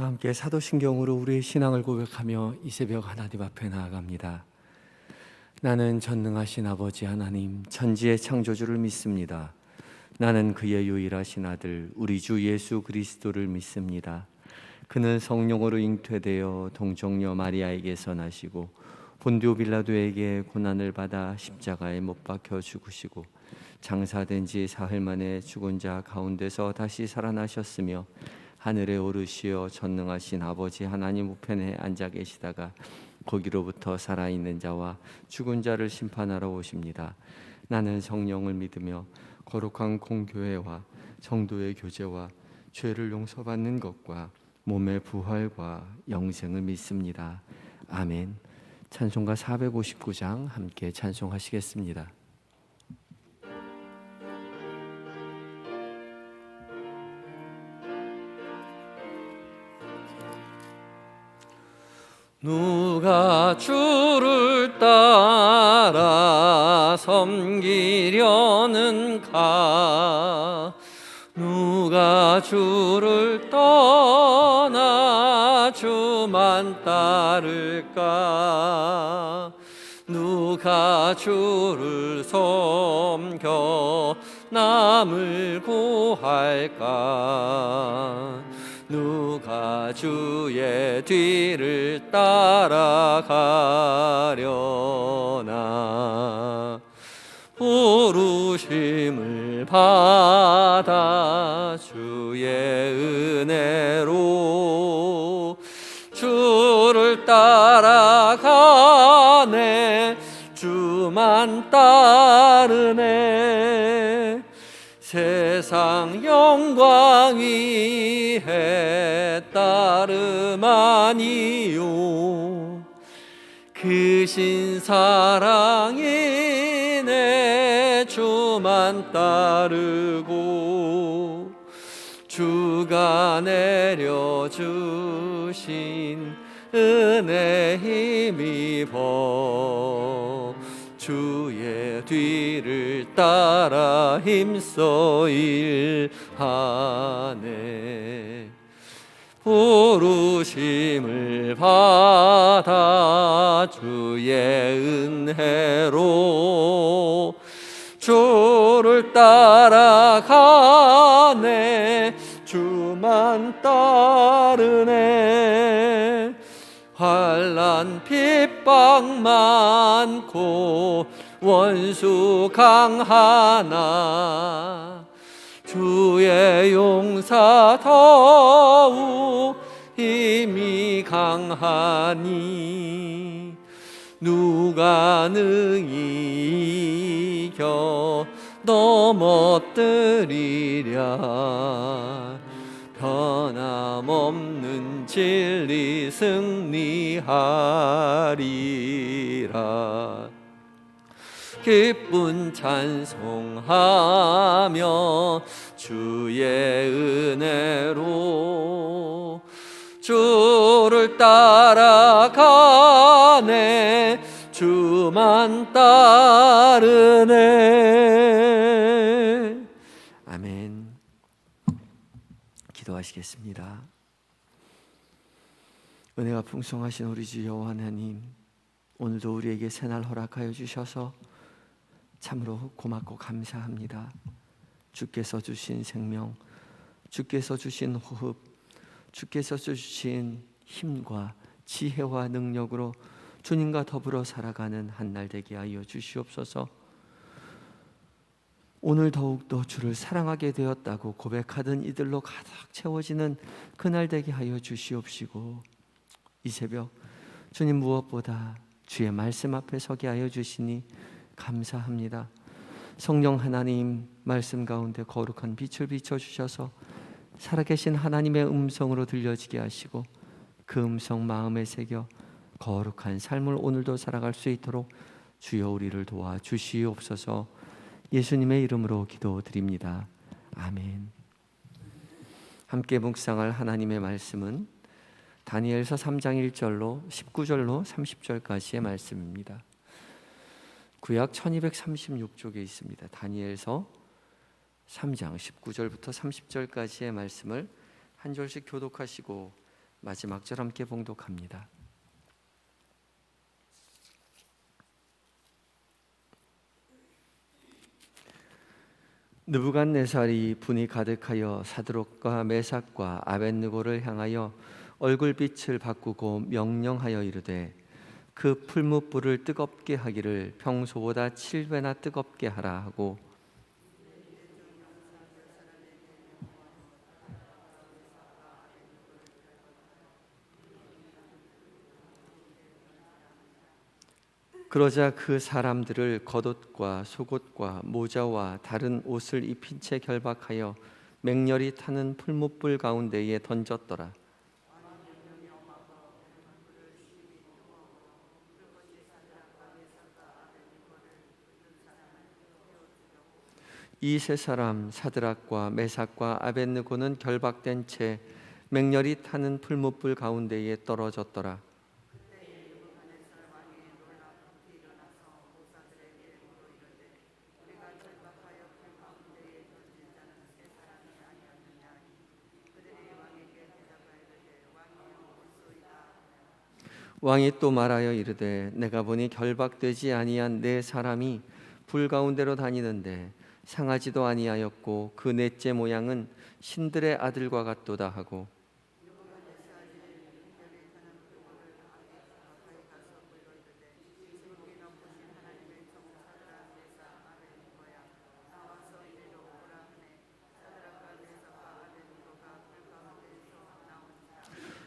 함께 사도신경으로 우리의 신앙을 고백하며 이 새벽 하나님 앞에 나아갑니다. 나는 전능하신 아버지 하나님, 천지의 창조주를 믿습니다. 나는 그의 유일하신 아들 우리 주 예수 그리스도를 믿습니다. 그는 성령으로 잉태되어 동정녀 마리아에게서 나시고 본디오 빌라도에게 고난을 받아 십자가에 못 박혀 죽으시고 장사된 지 사흘 만에 죽은 자 가운데서 다시 살아나셨으며 하늘에 오르시어 전능하신 아버지 하나님 우편에 앉아 계시다가 거기로부터 살아있는 자와 죽은 자를 심판하러 오십니다. 나는 성령을 믿으며 거룩한 공교회와 성도의 교제와 죄를 용서받는 것과 몸의 부활과 영생을 믿습니다. 아멘. 찬송가 459장 함께 찬송하시겠습니다. 누가 주를 따라 섬기려는가? 누가 주를 떠나 주만 따를까? 누가 주를 섬겨 남을 구할까? 누가 주의 뒤를 따라가려나? 부르심을 받아 주의 은혜로 주를 따라가네. 주만 따르네. 세상 영광 위에 따름 아니요 크신 사랑이네. 주만 따르고 주가 내려주신 은혜 힘입어 주의 뒤를 따라 힘써 일하네. 부르심을 받아 주의 은혜로 주를 따라가네. 주만 따르네. 환난 핍박 많고 원수 강하나 주의 용사 더욱 힘이 강하니 누가 능히 이겨 넘어뜨리랴. 변함없는 진리 승리하리라. 기쁜 찬송하며 주의 은혜로 주를 따라가네. 주만 따르네. 아멘. 기도하시겠습니다. 은혜가 풍성하신 우리 주 여호와 하나님, 오늘도 우리에게 새날 허락하여 주셔서 참으로 고맙고 감사합니다. 주께서 주신 생명, 주께서 주신 호흡, 주께서 주신 힘과 지혜와 능력으로 주님과 더불어 살아가는 한날 되게 하여 주시옵소서. 오늘 더욱더 주를 사랑하게 되었다고 고백하던 이들로 가득 채워지는 그날 되게 하여 주시옵시고, 이 새벽 주님 무엇보다 주의 말씀 앞에 서게 하여 주시니 감사합니다. 성령 하나님, 말씀 가운데 거룩한 빛을 비춰주셔서 살아계신 하나님의 음성으로 들려지게 하시고 그 음성 마음에 새겨 거룩한 삶을 오늘도 살아갈 수 있도록 주여 우리를 도와주시옵소서. 예수님의 이름으로 기도드립니다. 아멘. 함께 묵상할 하나님의 말씀은 다니엘서 3장 1절로 19절로 30절까지의 말씀입니다. 구약 1236쪽에 있습니다. 다니엘서 3장 19절부터 30절까지의 말씀을 한 절씩 교독하시고 마지막 절 함께 봉독합니다. 느부갓네살이 분이 가득하여 사드록과 메삭과 아벳느고를 향하여 얼굴빛을 바꾸고 명령하여 이르되 그 풀무불을 뜨겁게 하기를 평소보다 7배나 뜨겁게 하라 하고 그러자 그 사람들을 겉옷과 속옷과 모자와 다른 옷을 입힌 채 결박하여 맹렬히 타는 풀무불 가운데에 던졌더라. 이 세 사람 사드락과 메삭과 아벳느고는 결박된 채 맹렬히 타는 풀무불 가운데에 떨어졌더라. 왕이 또 말하여 이르되 내가 보니 결박되지 아니한 네 사람이 불 가운데로 다니는데 상하지도 아니하였고 그 넷째 모양은 신들의 아들과 같도다 하고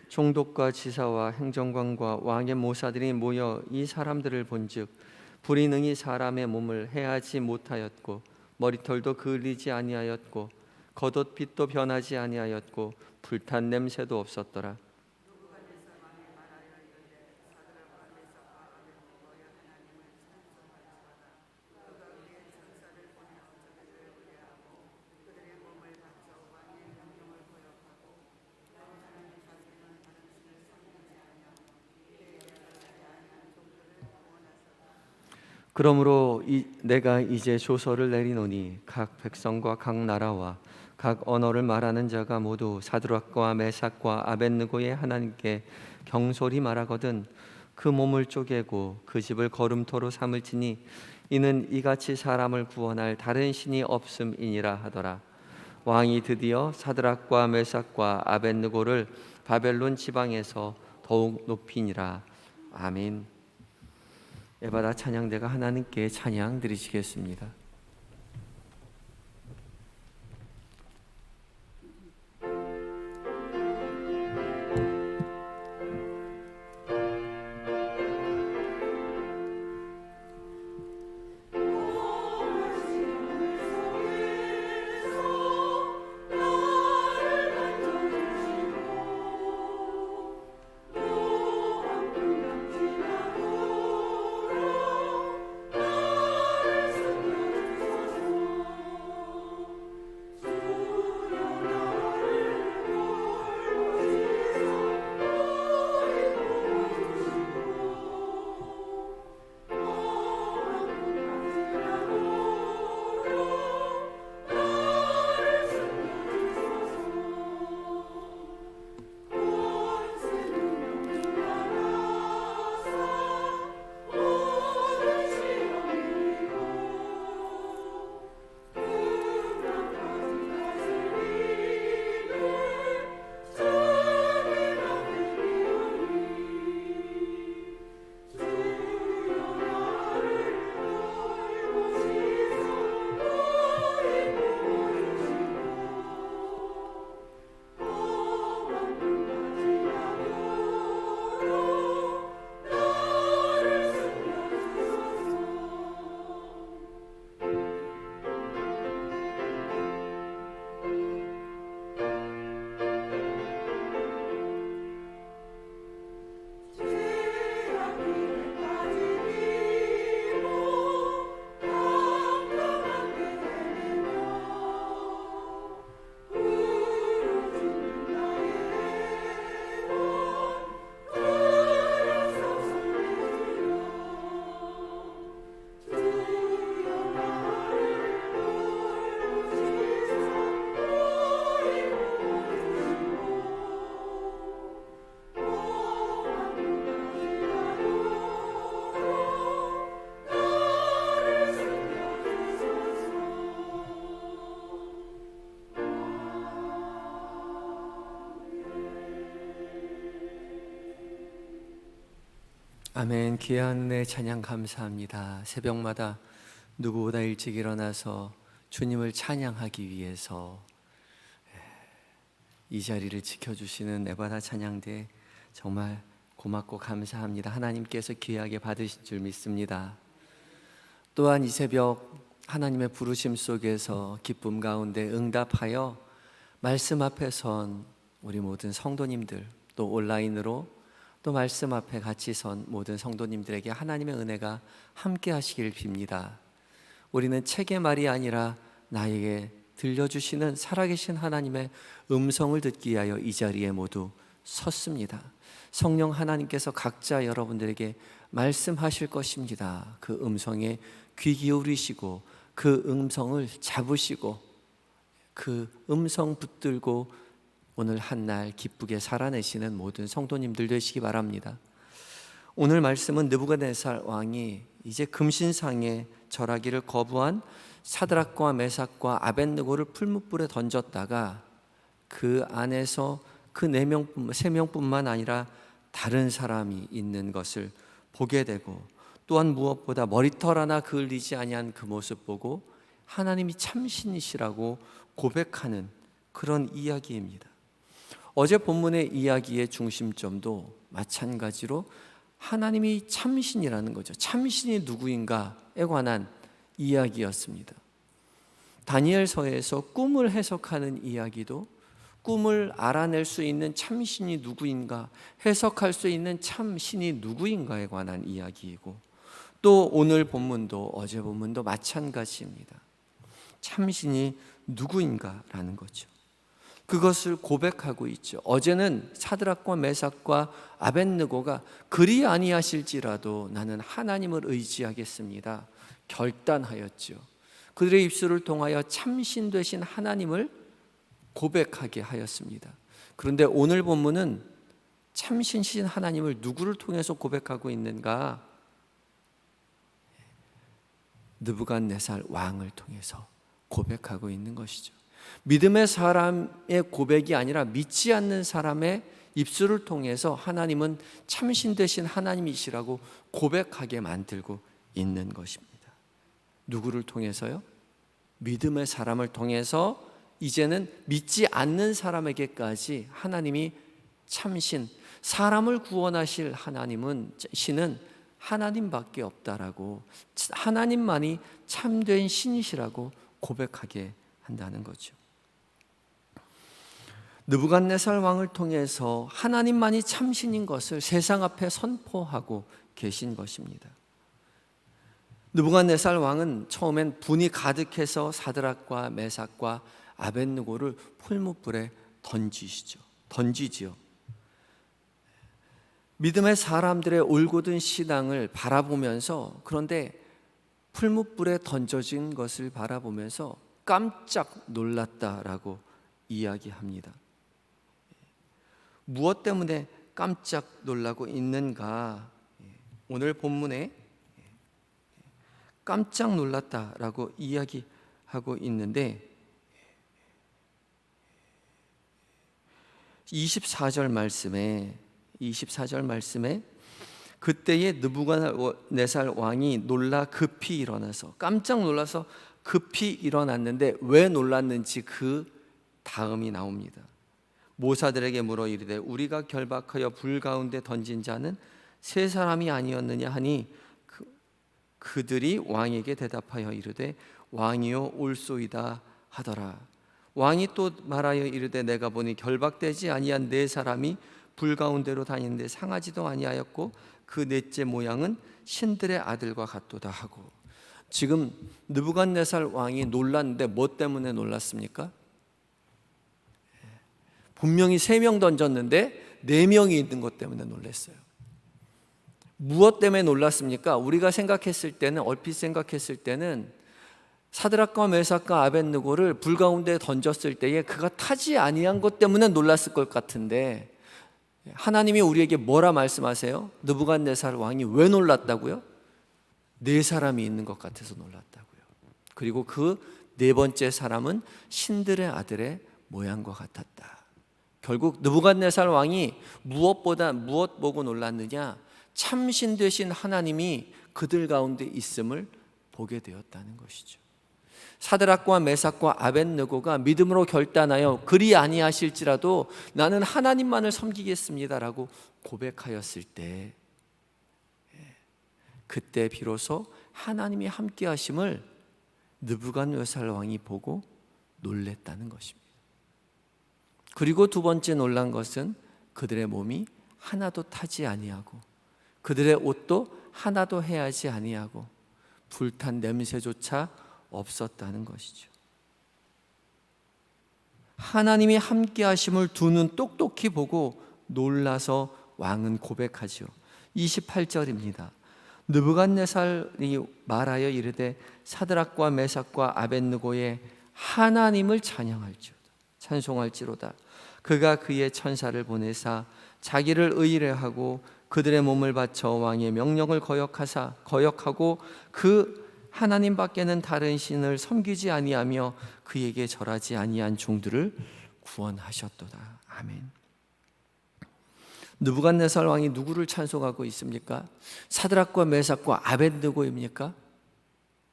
총독과 지사와 행정관과 왕의 모사들이 모여 이 사람들을 본즉 불이 능히 사람의 몸을 해하지 못하였고 머리털도 그을리지 아니하였고 겉옷빛도 변하지 아니하였고 불탄 냄새도 없었더라. 그러므로 내가 이제 조서를 내리노니 각 백성과 각 나라와 각 언어를 말하는 자가 모두 사드락과 메삭과 아벳느고의 하나님께 경솔히 말하거든 그 몸을 쪼개고 그 집을 거름토로 삼을지니 이는 이같이 사람을 구원할 다른 신이 없음이니라 하더라. 왕이 드디어 사드락과 메삭과 아벳느고를 바벨론 지방에서 더욱 높이니라. 아멘. 에바다 찬양대가 하나님께 찬양 드리시겠습니다. 아멘. 귀한 은혜 찬양 감사합니다. 새벽마다 누구보다 일찍 일어나서 주님을 찬양하기 위해서 이 자리를 지켜주시는 에바다 찬양대 정말 고맙고 감사합니다. 하나님께서 귀하게 받으신 줄 믿습니다. 또한 이 새벽 하나님의 부르심 속에서 기쁨 가운데 응답하여 말씀 앞에 선 우리 모든 성도님들, 또 온라인으로 또 말씀 앞에 같이 선 모든 성도님들에게 하나님의 은혜가 함께 하시길 빕니다. 우리는 책의 말이 아니라 나에게 들려주시는 살아계신 하나님의 음성을 듣기 위하여 이 자리에 모두 섰습니다. 성령 하나님께서 각자 여러분들에게 말씀하실 것입니다. 그 음성에 귀 기울이시고 그 음성을 잡으시고 그 음성 붙들고 오늘 한날 기쁘게 살아내시는 모든 성도님들 되시기 바랍니다. 오늘 말씀은 느부갓네살 왕이 이제 금신상에 절하기를 거부한 사드락과 메삭과 아벳느고를 풀무불에 던졌다가 그 안에서 그 3명뿐만 아니라 다른 사람이 있는 것을 보게 되고, 또한 무엇보다 머리털 하나 그을리지 아니한 그 모습 보고 하나님이 참신이시라고 고백하는 그런 이야기입니다. 어제 본문의 이야기의 중심점도 마찬가지로 하나님이 참신이라는 거죠. 참신이 누구인가에 관한 이야기였습니다. 다니엘서에서 꿈을 해석하는 이야기도 꿈을 알아낼 수 있는 참신이 누구인가, 해석할 수 있는 참신이 누구인가에 관한 이야기이고, 또 오늘 본문도 어제 본문도 마찬가지입니다. 참신이 누구인가라는 거죠. 그것을 고백하고 있죠. 어제는 사드락과 메삭과 아벳느고가 그리 아니하실지라도 나는 하나님을 의지하겠습니다 결단하였죠. 그들의 입술을 통하여 참신 되신 하나님을 고백하게 하였습니다. 그런데 오늘 본문은 참신신 하나님을 누구를 통해서 고백하고 있는가? 느부갓네살 왕을 통해서 고백하고 있는 것이죠. 믿음의 사람의 고백이 아니라 믿지 않는 사람의 입술을 통해서 하나님은 참신 되신 하나님이시라고 고백하게 만들고 있는 것입니다. 누구를 통해서요? 믿음의 사람을 통해서 이제는 믿지 않는 사람에게까지 하나님이 참신, 사람을 구원하실 하나님은 신은 하나님밖에 없다라고, 하나님만이 참된 신이시라고 고백하게 한다는 거죠. 느부갓네살 왕을 통해서 하나님만이 참신인 것을 세상 앞에 선포하고 계신 것입니다. 느부갓네살 왕은 처음엔 분이 가득해서 사드락과 메삭과 아벳느고를 풀무불에 던지지요. 믿음의 사람들의 올곧은 신앙을 바라보면서, 그런데 풀무불에 던져진 것을 바라보면서 깜짝 놀랐다라고 이야기합니다. 무엇 때문에 깜짝 놀라고 있는가? 오늘 본문에 깜짝 놀랐다라고 이야기하고 있는데 24절 말씀에 그때에 느부갓네살 왕이 놀라 급히 일어나서, 깜짝 놀라서 급히 일어났는데 왜 놀랐는지 그 다음이 나옵니다. 모사들에게 물어 이르되 우리가 결박하여 불 가운데 던진 자는 세 사람이 아니었느냐 하니 그들이 왕에게 대답하여 이르되 왕이요 올소이다 하더라. 왕이 또 말하여 이르되 내가 보니 결박되지 아니한 네 사람이 불 가운데로 다니는데 상하지도 아니하였고 그 넷째 모양은 신들의 아들과 같도다 하고. 지금 느부갓네살 왕이 놀랐는데 뭐 때문에 놀랐습니까? 분명히 3명 던졌는데 4명이 있는 것 때문에 놀랐어요. 무엇 때문에 놀랐습니까? 우리가 생각했을 때는, 얼핏 생각했을 때는 사드락과 메삭과 아벳느고를 불 가운데 던졌을 때에 그가 타지 아니한 것 때문에 놀랐을 것 같은데, 하나님이 우리에게 뭐라 말씀하세요? 느부갓네살 왕이 왜 놀랐다고요? 4사람이 있는 것 같아서 놀랐다고요. 그리고 그 4번째 사람은 신들의 아들의 모양과 같았다. 결국 느부갓네살 왕이 무엇 보고 놀랐느냐? 참신 되신 하나님이 그들 가운데 있음을 보게 되었다는 것이죠. 사드락과 메삭과 아벳느고가 믿음으로 결단하여 그리 아니하실지라도 나는 하나님만을 섬기겠습니다라고 고백하였을 때, 그때 비로소 하나님이 함께 하심을 느부갓네살 왕이 보고 놀랬다는 것입니다. 그리고 두 번째 놀란 것은 그들의 몸이 하나도 타지 아니하고 그들의 옷도 하나도 해하지 아니하고 불탄 냄새조차 없었다는 것이죠. 하나님이 함께 하심을 두 눈 똑똑히 보고 놀라서 왕은 고백하죠. 28절입니다. 느부갓네살이 말하여 이르되 사드락과 메삭과 아벳느고의 하나님을 찬송할지로다. 그가 그의 천사를 보내사 자기를 의뢰하고 그들의 몸을 바쳐 왕의 명령을 거역하고 그 하나님 밖에는 다른 신을 섬기지 아니하며 그에게 절하지 아니한 종들을 구원하셨도다. 아멘. 느부갓네살 왕이 누구를 찬송하고 있습니까? 사드락과 메삭과 아벳느고입니까?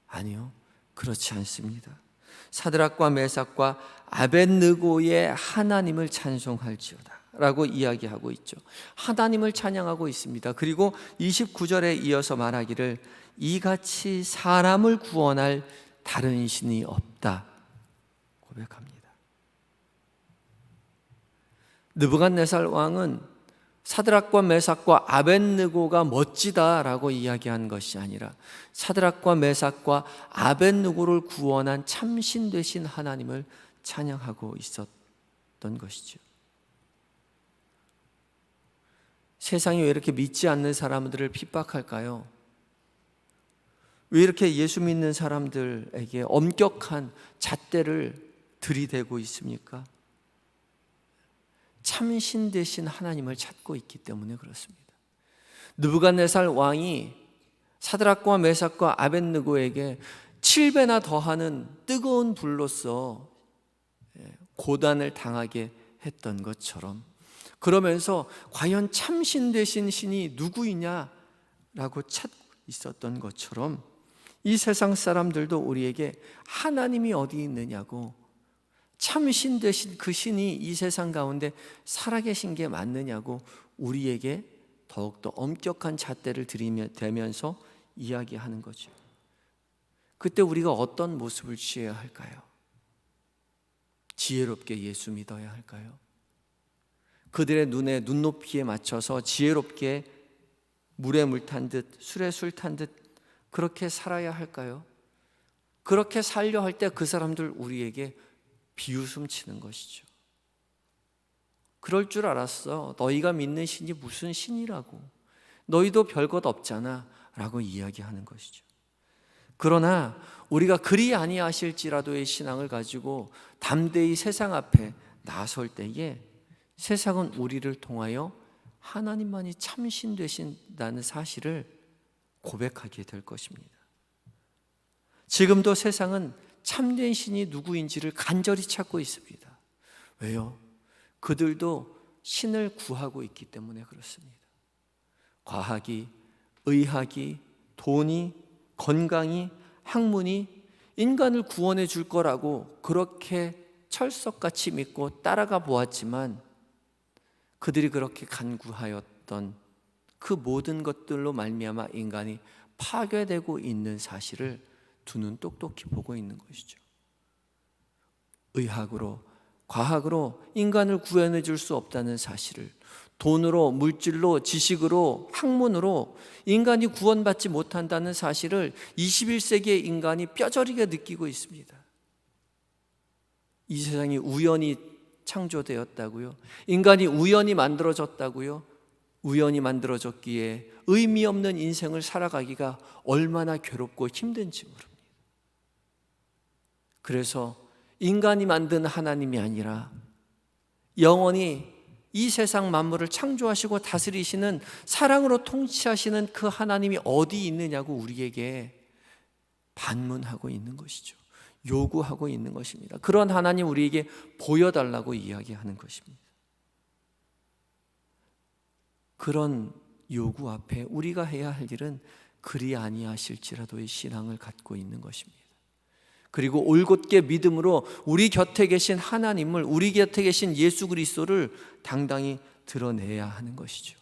아니요, 그렇지 않습니다. 사드락과 메삭과 아벳느고의 하나님을 찬송할지어다 라고 이야기하고 있죠. 하나님을 찬양하고 있습니다. 그리고 29절에 이어서 말하기를 이같이 사람을 구원할 다른 신이 없다 고백합니다. 느부갓네살 왕은 사드락과 메삭과 아벳느고가 멋지다라고 이야기한 것이 아니라 사드락과 메삭과 아벳느고를 구원한 참신 되신 하나님을 찬양하고 있었던 것이죠. 세상이 왜 이렇게 믿지 않는 사람들을 핍박할까요? 왜 이렇게 예수 믿는 사람들에게 엄격한 잣대를 들이대고 있습니까? 참신 되신 하나님을 찾고 있기 때문에 그렇습니다. 느부갓네살 왕이 사드락과 메삭과 아벳느고에게 7배나 더하는 뜨거운 불로서 고단을 당하게 했던 것처럼, 그러면서 과연 참신 되신 신이 누구이냐라고 찾고 있었던 것처럼 이 세상 사람들도 우리에게 하나님이 어디 있느냐고, 참신 되신 그 신이 이 세상 가운데 살아계신 게 맞느냐고 우리에게 더욱더 엄격한 잣대를 들이대면서 이야기하는 거죠. 그때 우리가 어떤 모습을 취해야 할까요? 지혜롭게 예수 믿어야 할까요? 그들의 눈높이에 맞춰서 지혜롭게 물에 물 탄 듯 술에 술 탄 듯 그렇게 살아야 할까요? 그렇게 살려 할 때 그 사람들 우리에게 비웃음 치는 것이죠. 그럴 줄 알았어. 너희가 믿는 신이 무슨 신이라고. 너희도 별것 없잖아 라고 이야기하는 것이죠. 그러나 우리가 그리 아니하실지라도의 신앙을 가지고 담대히 세상 앞에 나설 때에 세상은 우리를 통하여 하나님만이 참신 되신다는 사실을 고백하게 될 것입니다. 지금도 세상은 참된 신이 누구인지를 간절히 찾고 있습니다. 왜요? 그들도 신을 구하고 있기 때문에 그렇습니다. 과학이, 의학이, 돈이, 건강이, 학문이 인간을 구원해 줄 거라고 그렇게 철석같이 믿고 따라가 보았지만 그들이 그렇게 간구하였던 그 모든 것들로 말미암아 인간이 파괴되고 있는 사실을 두 눈 똑똑히 보고 있는 것이죠. 의학으로, 과학으로 인간을 구원해 줄 수 없다는 사실을, 돈으로, 물질로, 지식으로, 학문으로 인간이 구원받지 못한다는 사실을 21세기의 인간이 뼈저리게 느끼고 있습니다. 이 세상이 우연히 창조되었다고요? 인간이 우연히 만들어졌다고요? 우연히 만들어졌기에 의미 없는 인생을 살아가기가 얼마나 괴롭고 힘든지 모릅니다. 그래서 인간이 만든 하나님이 아니라 영원히 이 세상 만물을 창조하시고 다스리시는, 사랑으로 통치하시는 그 하나님이 어디 있느냐고 우리에게 반문하고 있는 것이죠. 요구하고 있는 것입니다. 그런 하나님 우리에게 보여달라고 이야기하는 것입니다. 그런 요구 앞에 우리가 해야 할 일은 그리 아니하실지라도의 신앙을 갖고 있는 것입니다. 그리고 올곧게 믿음으로 우리 곁에 계신 하나님을, 우리 곁에 계신 예수 그리스도를 당당히 드러내야 하는 것이죠.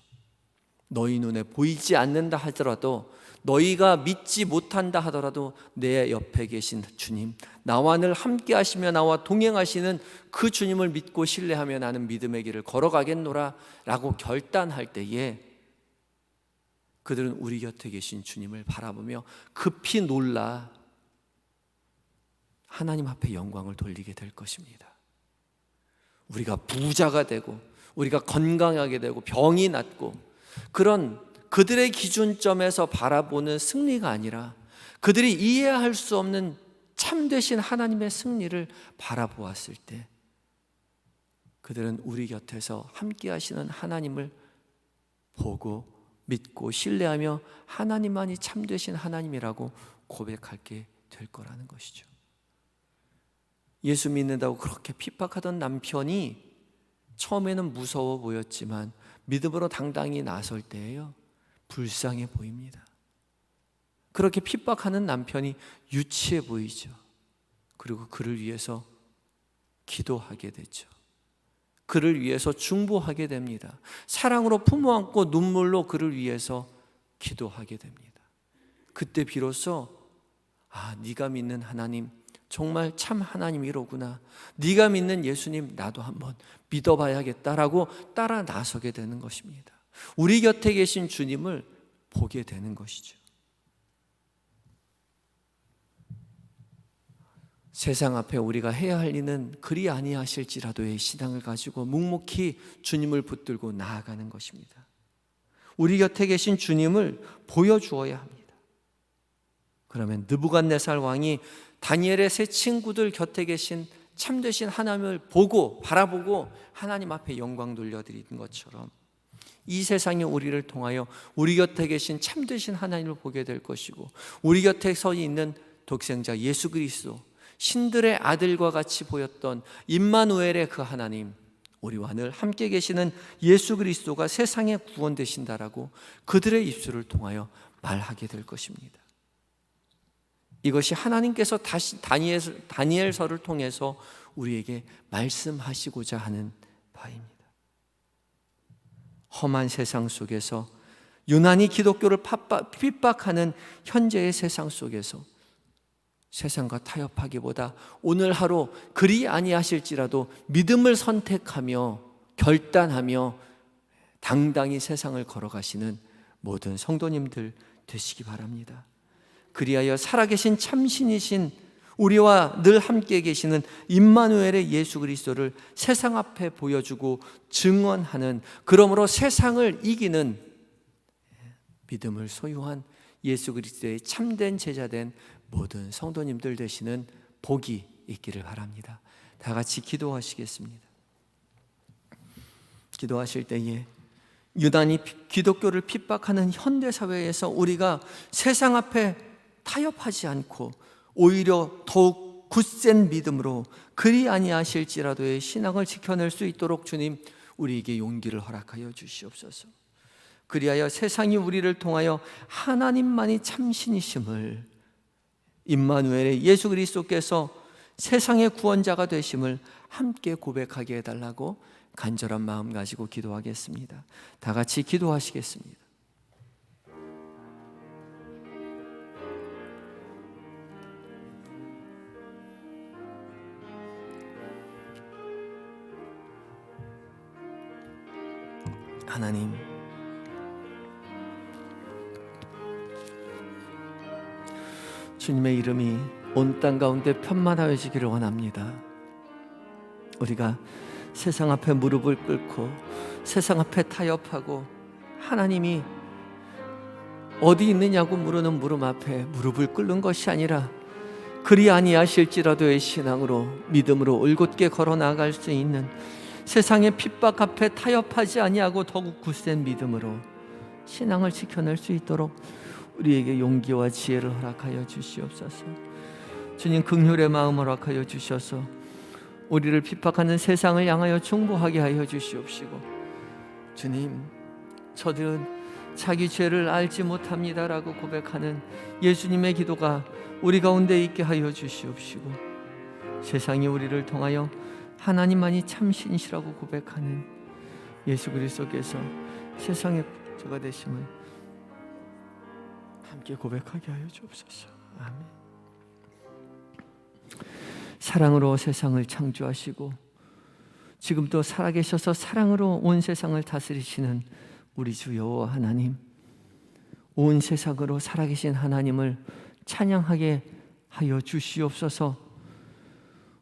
너희 눈에 보이지 않는다 하더라도, 너희가 믿지 못한다 하더라도 내 옆에 계신 주님, 나와 늘 함께 하시며 나와 동행하시는 그 주님을 믿고 신뢰하며 나는 믿음의 길을 걸어가겠노라 라고 결단할 때에 그들은 우리 곁에 계신 주님을 바라보며 급히 놀라 하나님 앞에 영광을 돌리게 될 것입니다. 우리가 부자가 되고 우리가 건강하게 되고 병이 낫고, 그런 그들의 기준점에서 바라보는 승리가 아니라 그들이 이해할 수 없는 참되신 하나님의 승리를 바라보았을 때 그들은 우리 곁에서 함께 하시는 하나님을 보고 믿고 신뢰하며 하나님만이 참되신 하나님이라고 고백하게 될 거라는 것이죠. 예수 믿는다고 그렇게 핍박하던 남편이 처음에는 무서워 보였지만 믿음으로 당당히 나설 때에요, 불쌍해 보입니다. 그렇게 핍박하는 남편이 유치해 보이죠. 그리고 그를 위해서 기도하게 되죠. 그를 위해서 중보하게 됩니다. 사랑으로 품어안고 눈물로 그를 위해서 기도하게 됩니다. 그때 비로소 네가 믿는 하나님 정말 참 하나님이로구나, 네가 믿는 예수님 나도 한번 믿어봐야겠다라고 따라 나서게 되는 것입니다. 우리 곁에 계신 주님을 보게 되는 것이죠. 세상 앞에 우리가 해야 할 일은 그리 아니하실지라도의 신앙을 가지고 묵묵히 주님을 붙들고 나아가는 것입니다. 우리 곁에 계신 주님을 보여주어야 합니다. 그러면 느부갓네살 왕이 다니엘의 세 친구들 곁에 계신 참되신 하나님을 보고 바라보고 하나님 앞에 영광 돌려드리는 것처럼 이 세상에 우리를 통하여 우리 곁에 계신 참되신 하나님을 보게 될 것이고, 우리 곁에 서 있는 독생자 예수 그리스도, 신들의 아들과 같이 보였던 임마누엘의 그 하나님, 우리와 늘 함께 계시는 예수 그리스도가 세상의 구원 되신다라고 그들의 입술을 통하여 말하게 될 것입니다. 이것이 하나님께서 다시 다니엘서를 통해서 우리에게 말씀하시고자 하는 바입니다. 험한 세상 속에서, 유난히 기독교를 핍박하는 현재의 세상 속에서 세상과 타협하기보다 오늘 하루 그리 아니하실지라도 믿음을 선택하며 결단하며 당당히 세상을 걸어가시는 모든 성도님들 되시기 바랍니다. 그리하여 살아계신 참신이신 우리와 늘 함께 계시는 임마누엘의 예수 그리스도를 세상 앞에 보여주고 증언하는, 그러므로 세상을 이기는 믿음을 소유한 예수 그리스도의 참된 제자된 모든 성도님들 되시는 복이 있기를 바랍니다. 다 같이 기도하시겠습니다. 기도하실 때에 유난히 기독교를 핍박하는 현대사회에서 우리가 세상 앞에 타협하지 않고 오히려 더욱 굳센 믿음으로 그리 아니하실지라도의 신앙을 지켜낼 수 있도록 주님 우리에게 용기를 허락하여 주시옵소서. 그리하여 세상이 우리를 통하여 하나님만이 참신이심을, 임마누엘의 예수 그리스도께서 세상의 구원자가 되심을 함께 고백하게 해달라고 간절한 마음 가지고 기도하겠습니다. 다 같이 기도하시겠습니다. 하나님, 주님의 이름이 온 땅 가운데 편만하여지기를 원합니다. 우리가 세상 앞에 무릎을 꿇고 세상 앞에 타협하고 하나님이 어디 있느냐고 물으는 물음 앞에 무릎을 꿇는 것이 아니라 그리 아니하실지라도의 신앙으로 믿음으로 올곧게 걸어 나갈 수 있는, 세상의 핍박 앞에 타협하지 아니하고 더욱 굳센 믿음으로 신앙을 지켜낼 수 있도록 우리에게 용기와 지혜를 허락하여 주시옵소서. 주님, 긍휼의 마음 허락하여 주셔서 우리를 핍박하는 세상을 향하여 중보하게 하여 주시옵시고, 주님, 저들은 자기 죄를 알지 못합니다라고 고백하는 예수님의 기도가 우리 가운데 있게 하여 주시옵시고, 세상이 우리를 통하여 하나님만이 참 신이시라고 고백하는 예수 그리스도께서 세상의 구주가 되심을 함께 고백하게 하여 주옵소서. 아멘. 사랑으로 세상을 창조하시고 지금도 살아계셔서 사랑으로 온 세상을 다스리시는 우리 주 여호와 하나님, 온 세상으로 살아계신 하나님을 찬양하게 하여 주시옵소서.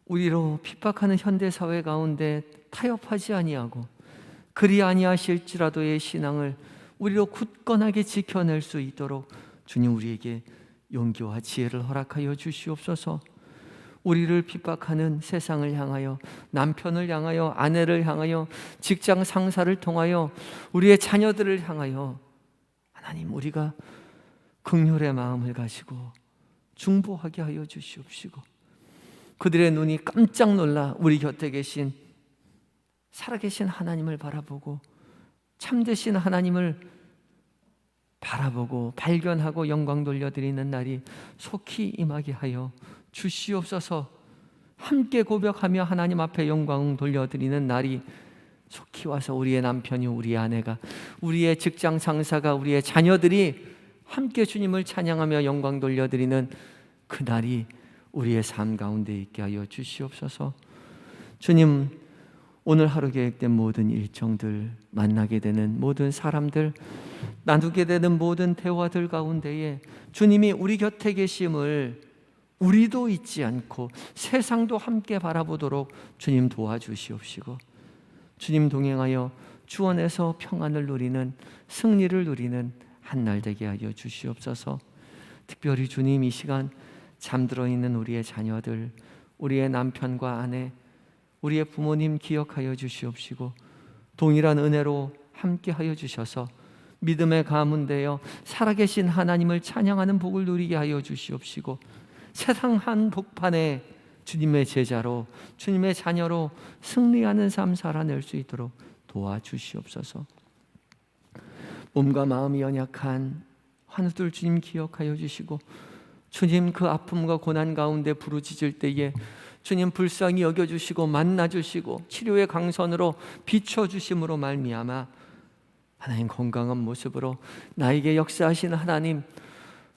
우리로 핍박하는 현대사회 가운데 타협하지 아니하고 그리 아니하실지라도의 신앙을 우리로 굳건하게 지켜낼 수 있도록 주님 우리에게 용기와 지혜를 허락하여 주시옵소서. 우리를 핍박하는 세상을 향하여, 남편을 향하여, 아내를 향하여, 직장 상사를 통하여, 우리의 자녀들을 향하여 하나님 우리가 긍휼의 마음을 가지고 중보하게 하여 주시옵시고, 그들의 눈이 깜짝 놀라 우리 곁에 계신 살아계신 하나님을 바라보고 참되신 하나님을 바라보고 발견하고 영광 돌려드리는 날이 속히 임하게 하여 주시옵소서. 함께 고백하며 하나님 앞에 영광 돌려드리는 날이 속히 와서 우리의 남편이, 우리의 아내가, 우리의 직장 상사가, 우리의 자녀들이 함께 주님을 찬양하며 영광 돌려드리는 그 날이 우리의 삶 가운데 있게 하여 주시옵소서. 주님, 오늘 하루 계획된 모든 일정들, 만나게 되는 모든 사람들, 나누게 되는 모든 대화들 가운데에 주님이 우리 곁에 계심을 우리도 잊지 않고 세상도 함께 바라보도록 주님 도와주시옵시고, 주님 동행하여 주 안에서 평안을 누리는, 승리를 누리는 한 날 되게 하여 주시옵소서. 특별히 주님, 이 시간 잠들어 있는 우리의 자녀들, 우리의 남편과 아내, 우리의 부모님 기억하여 주시옵시고, 동일한 은혜로 함께 하여 주셔서 믿음의 가문되어 살아계신 하나님을 찬양하는 복을 누리게 하여 주시옵시고, 세상 한복판에 주님의 제자로, 주님의 자녀로 승리하는 삶 살아낼 수 있도록 도와주시옵소서. 몸과 마음이 연약한 환우들 주님 기억하여 주시고, 주님 그 아픔과 고난 가운데 부르짖을 때에 주님 불쌍히 여겨주시고 만나주시고 치료의 강선으로 비춰주심으로 말미암아 하나님 건강한 모습으로 나에게 역사하신 하나님,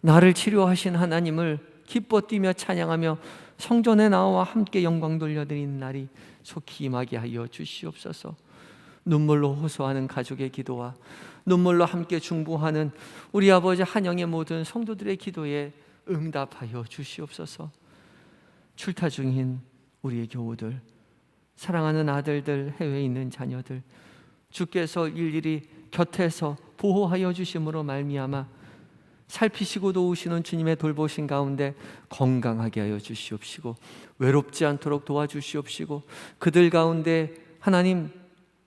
나를 치료하신 하나님을 기뻐 뛰며 찬양하며 성전에 나와 함께 영광 돌려드리는 날이 속히 임하게 하여 주시옵소서. 눈물로 호소하는 가족의 기도와 눈물로 함께 중보하는 우리 아버지 한영의 모든 성도들의 기도에 응답하여 주시옵소서. 출타 중인 우리의 교우들, 사랑하는 아들들, 해외에 있는 자녀들, 주께서 일일이 곁에서 보호하여 주심으로 말미암아 살피시고 도우시는 주님의 돌보신 가운데 건강하게 하여 주시옵시고, 외롭지 않도록 도와주시옵시고, 그들 가운데 하나님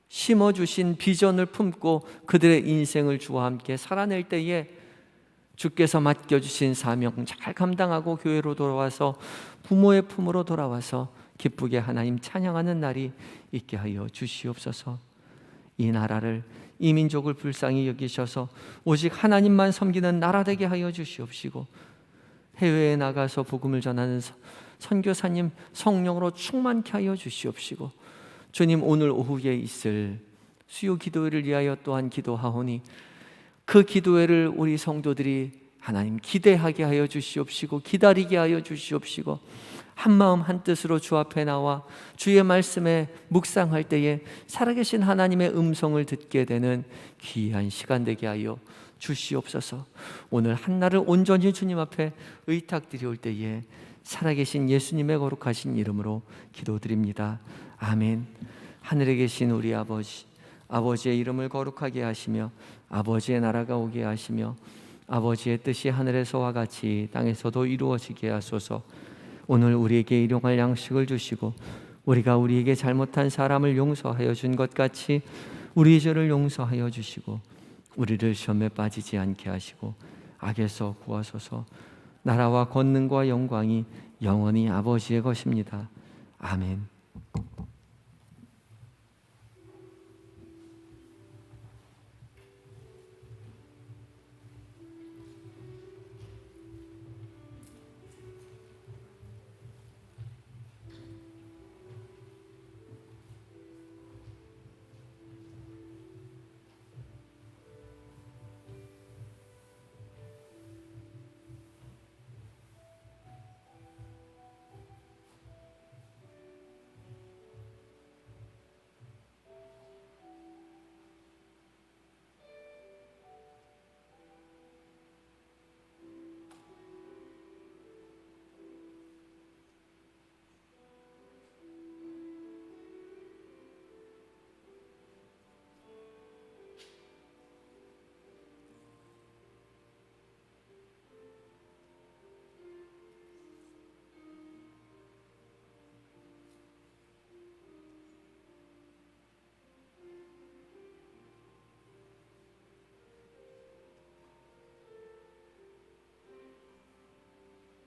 심어주신 비전을 품고 그들의 인생을 주와 함께 살아낼 때에 주께서 맡겨주신 사명 잘 감당하고 교회로 돌아와서 부모의 품으로 돌아와서 기쁘게 하나님 찬양하는 날이 있게 하여 주시옵소서. 이 나라를, 이 민족을 불쌍히 여기셔서 오직 하나님만 섬기는 나라 되게 하여 주시옵시고, 해외에 나가서 복음을 전하는 선교사님 성령으로 충만케 하여 주시옵시고, 주님 오늘 오후에 있을 수요 기도회를 위하여 또한 기도하오니 그 기도회를 우리 성도들이 하나님 기대하게 하여 주시옵시고, 기다리게 하여 주시옵시고, 한마음 한뜻으로 주 앞에 나와 주의 말씀에 묵상할 때에 살아계신 하나님의 음성을 듣게 되는 귀한 시간 되게 하여 주시옵소서. 오늘 한날을 온전히 주님 앞에 의탁드리올 때에 살아계신 예수님의 거룩하신 이름으로 기도드립니다. 아멘. 하늘에 계신 우리 아버지, 아버지의 이름을 거룩하게 하시며 아버지의 나라가 오게 하시며 아버지의 뜻이 하늘에서와 같이 땅에서도 이루어지게 하소서. 오늘 우리에게 일용할 양식을 주시고 우리가 우리에게 잘못한 사람을 용서하여 준 것 같이 우리 죄를 용서하여 주시고 우리를 시험에 빠지지 않게 하시고 악에서 구하소서. 나라와 권능과 영광이 영원히 아버지의 것입니다. 아멘.